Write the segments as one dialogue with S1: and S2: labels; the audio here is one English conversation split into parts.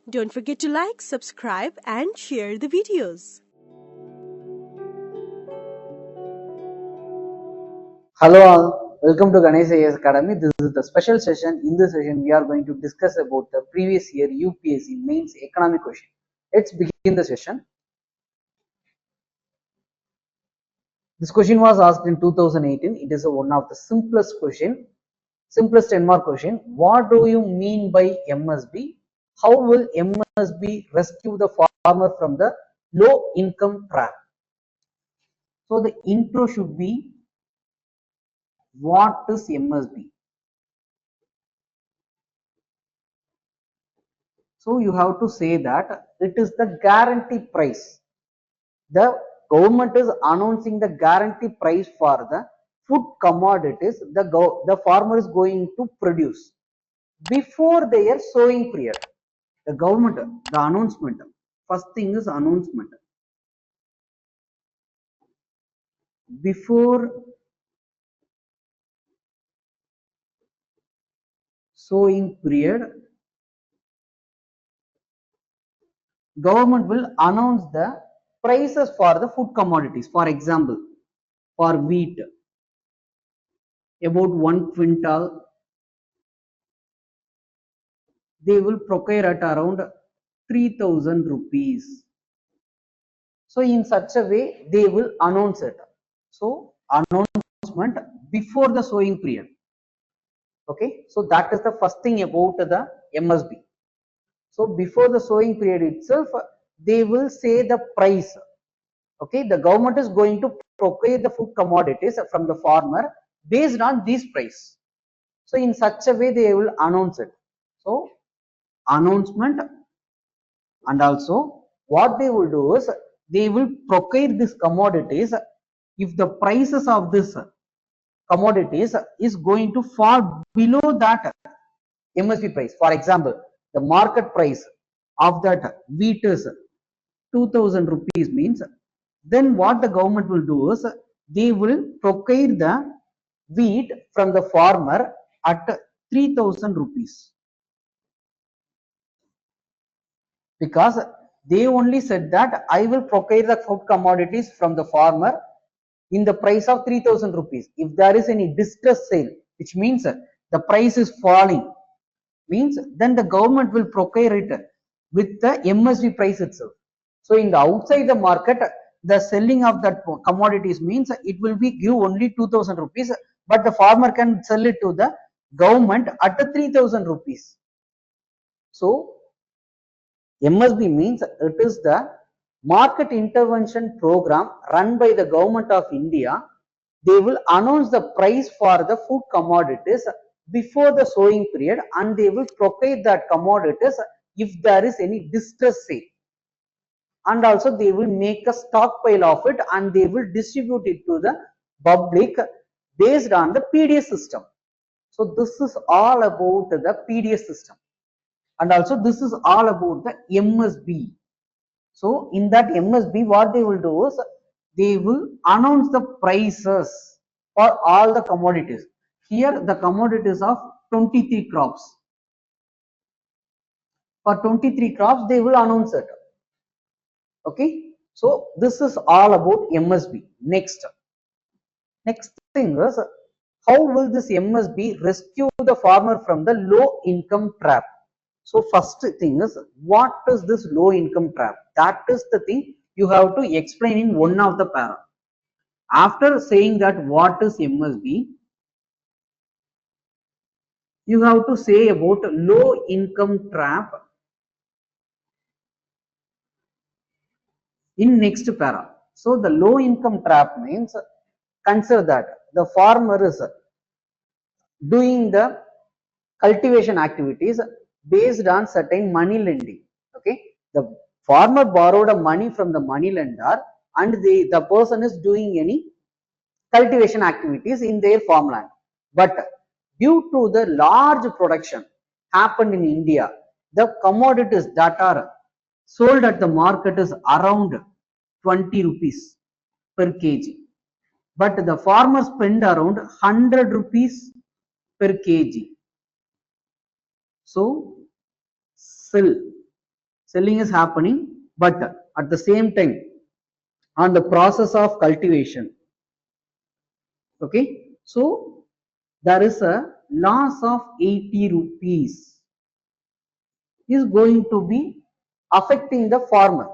S1: Don't forget to like, subscribe and share the videos.
S2: Hello all, welcome to Ganesh IAS Academy. This is the special session. In this session, we are going to discuss about the previous year UPSC Mains economic question. Let's begin the session. This question was asked in 2018. It is one of the simplest 10 mark question. What do you mean by MSB? How will MSB rescue the farmer from the low income trap? So the intro should be, what is MSB? So you have to say that it is the guarantee price. The government is announcing the guarantee price for the food commodities the farmer is going to produce before their sowing period. The government, the announcement. First thing is announcement. Before sowing period, government will announce the prices for the food commodities. For example, for wheat, about 1 quintal, they will procure at around 3,000 rupees. So in such a way, they will announce it. So announcement before the sowing period. Okay, so that is the first thing about the MSB. So before the sowing period itself, they will say the price. Okay, the government is going to procure the food commodities from the farmer based on this price. So in such a way, they will announce it. So announcement, and also what they will do is they will procure these commodities. If the prices of this commodities is going to fall below that MSP price, for example, the market price of that wheat is 2,000 rupees means, then what the government will do is they will procure the wheat from the farmer at 3,000 rupees. Because they only said that I will procure the food commodities from the farmer in the price of 3,000 rupees. If there is any distress sale, which means the price is falling, means then the government will procure it with the MSP price itself. So in the outside the market, the selling of that commodities means it will be give only 2,000 rupees, but the farmer can sell it to the government at 3,000 rupees. So MSB means it is the market intervention program run by the government of India. They will announce the price for the food commodities before the sowing period, and they will procure that commodities if there is any distress sale. And also they will make a stockpile of it and they will distribute it to the public based on the PDS system. So this is all about the PDS system. And also this is all about the MSB. So in that MSB, what they will do is they will announce the prices for all the commodities. Here the commodities of 23 crops. For 23 crops, they will announce it. Okay. So this is all about MSB. Next thing is, how will this MSB rescue the farmer from the low income trap? So first thing is, what is this low income trap? That is the thing you have to explain in one of the para. After saying that what is MSB, you have to say about low income trap in next para. So the low income trap means, consider that the farmer is doing the cultivation activities based on certain money lending. Okay, the farmer borrowed a money from the money lender and the person is doing any cultivation activities in their farmland. But due to the large production happened in India, the commodities that are sold at the market is around 20 rupees per kg. But the farmer spend around 100 rupees per kg. So, still selling is happening, but at the same time, on the process of cultivation, okay, so there is a loss of 80 rupees is going to be affecting the farmer.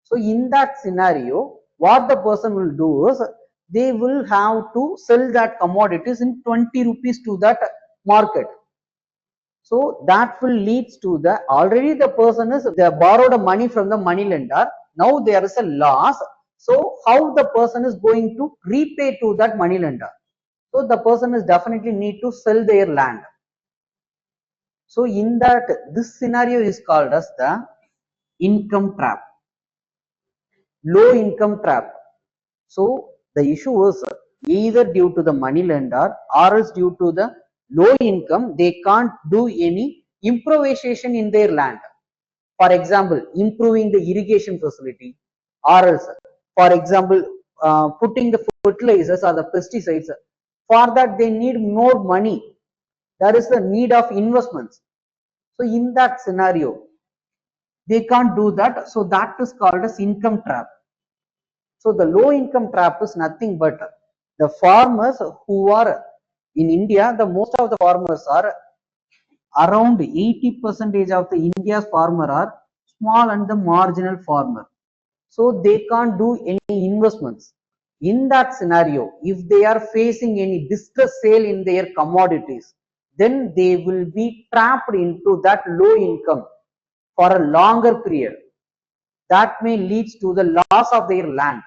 S2: So in that scenario, what the person will do is they will have to sell that commodities in 20 rupees to that market. So that will lead to the already the person is they borrowed money from the money lender. Now there is a loss. So how the person is going to repay to that money lender? So the person is definitely need to sell their land. So in that this scenario is called as the income trap, low income trap. So the issue is either due to the money lender or else due to the low income, they can't do any improvisation in their land. For example, improving the irrigation facility, or else, for example, putting the fertilizers or the pesticides. For that, they need more money. There is the need of investments. So in that scenario, they can't do that. So that is called as income trap. So the low income trap is nothing but the farmers who are in India, the most of the farmers are around 80% of the India's farmer are small and the marginal farmer. So they can't do any investments. In that scenario, if they are facing any distress sale in their commodities, then they will be trapped into that low income for a longer period. That may lead to the loss of their land,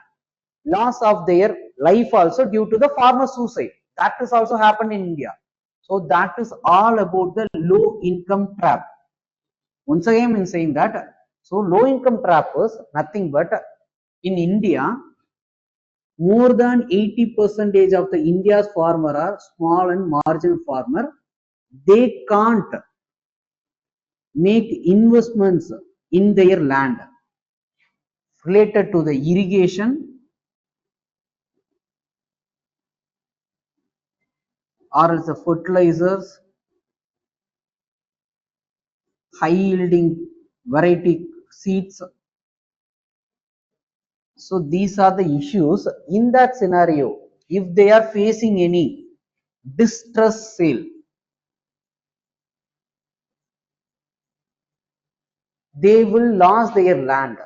S2: loss of their life also due to the farmer suicide. That is also happened in India. So that is all about the low income trap. Once again, I'm saying that. So low income trap is nothing but in India, more than 80% of the India's farmer are small and marginal farmer. They can't make investments in their land related to the irrigation or else the fertilizers, high yielding variety seeds. So these are the issues. In that scenario, if they are facing any distress sale, they will lose their land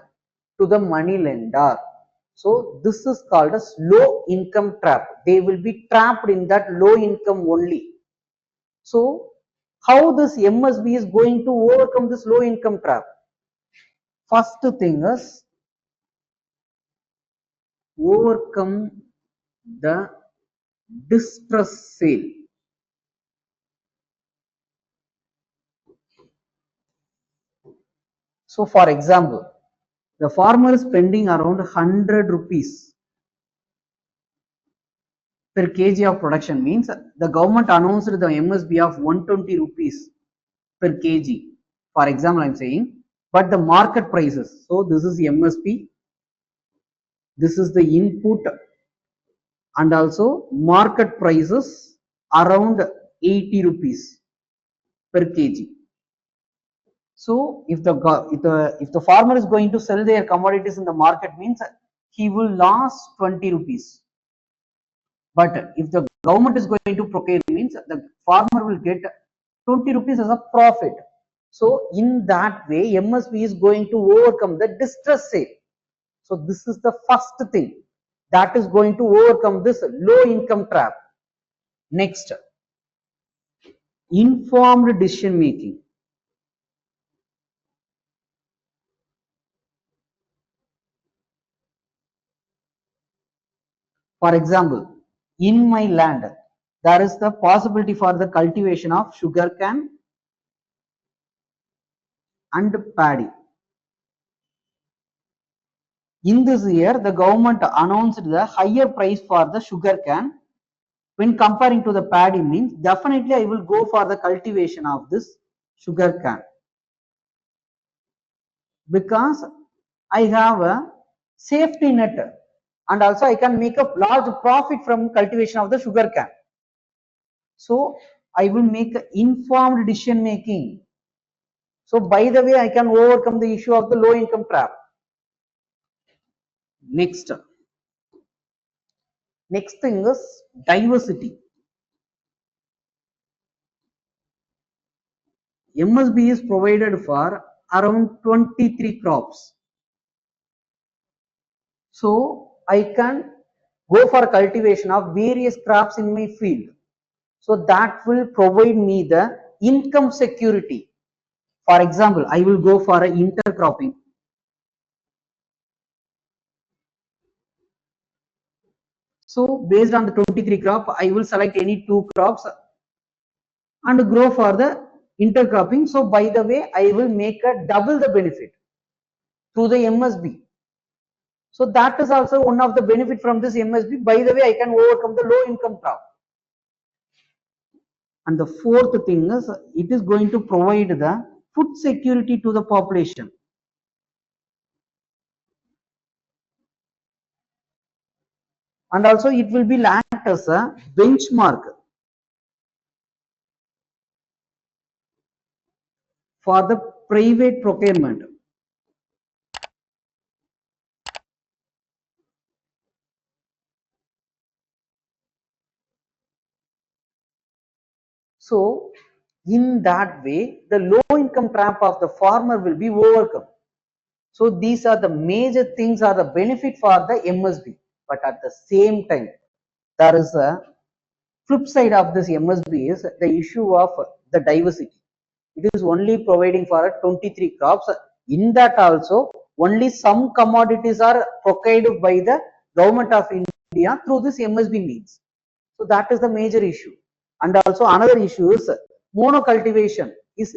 S2: to the money lender. So this is called as low income trap. They will be trapped in that low income only. So how this MSB is going to overcome this low income trap? First thing is overcome the distress sale. So for example, the farmer is spending around 100 rupees per kg of production, means the government announced the MSB of 120 rupees per kg. For example, I'm saying, but the market prices. So this is MSP, this is the input, and also market prices around 80 rupees per kg. So if the farmer is going to sell their commodities in the market, means he will lose 20 rupees. But if the government is going to procure, means the farmer will get 20 rupees as a profit. So in that way, MSB is going to overcome the distress sale. So this is the first thing that is going to overcome this low income trap. Next, informed decision making. For example, in my land, there is the possibility for the cultivation of sugarcane and paddy. In this year, the government announced the higher price for the sugarcane when comparing to the paddy, means definitely I will go for the cultivation of this sugarcane because I have a safety net and also I can make a large profit from cultivation of the sugarcane. So I will make informed decision making. So by the way, I can overcome the issue of the low income trap. Next thing is diversity. MSB is provided for around 23 crops. So I can go for cultivation of various crops in my field. So that will provide me the income security. For example, I will go for an intercropping. So based on the 23 crop, I will select any 2 crops and grow for the intercropping. So by the way, I will make a double the benefit through the MSB. So that is also one of the benefit from this MSB. By the way, I can overcome the low income crop. And the fourth thing is, it is going to provide the food security to the population. And also it will be act as a benchmark for the private procurement. So in that way, the low income trap of the farmer will be overcome. So these are the major things are the benefit for the MSB. But at the same time, there is a flip side of this MSB is the issue of the diversity. It is only providing for 23 crops. In that also, only some commodities are procured by the government of India through this MSB means. So that is the major issue. And also another issue is monocultivation is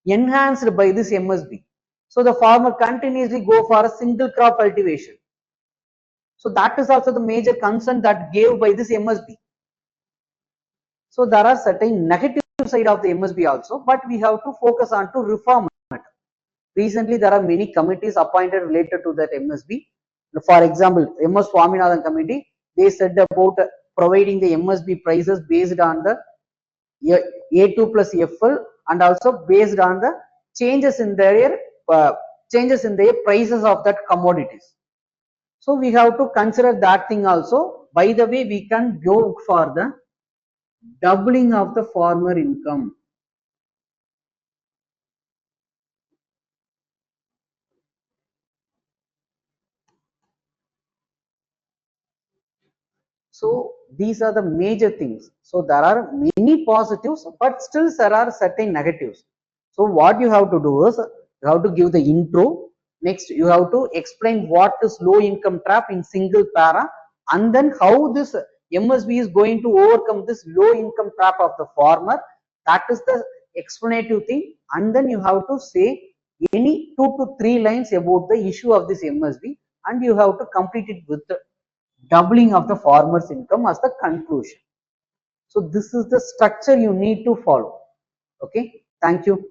S2: enhanced by this MSB. So the farmer continuously go for a single crop cultivation. So that is also the major concern that gave by this MSB. So there are certain negative side of the MSB also, but we have to focus on to reform it. Recently, there are many committees appointed related to that MSB. For example, MS Swaminathan committee, they said about providing the MSB prices based on the A2 plus FL and also based on the changes in their prices of that commodities. So we have to consider that thing also. By the way, we can go for the doubling of the farmer income. So these are the major things. So there are many positives, but still there are certain negatives. So what you have to do is, you have to give the intro. Next, you have to explain what is low income trap in single para, and then how this MSB is going to overcome this low income trap of the farmer. That is the explanative thing. And then you have to say any 2 to 3 lines about the issue of this MSB, and you have to complete it with the doubling of the farmer's income as the conclusion. So this is the structure you need to follow. Okay, thank you.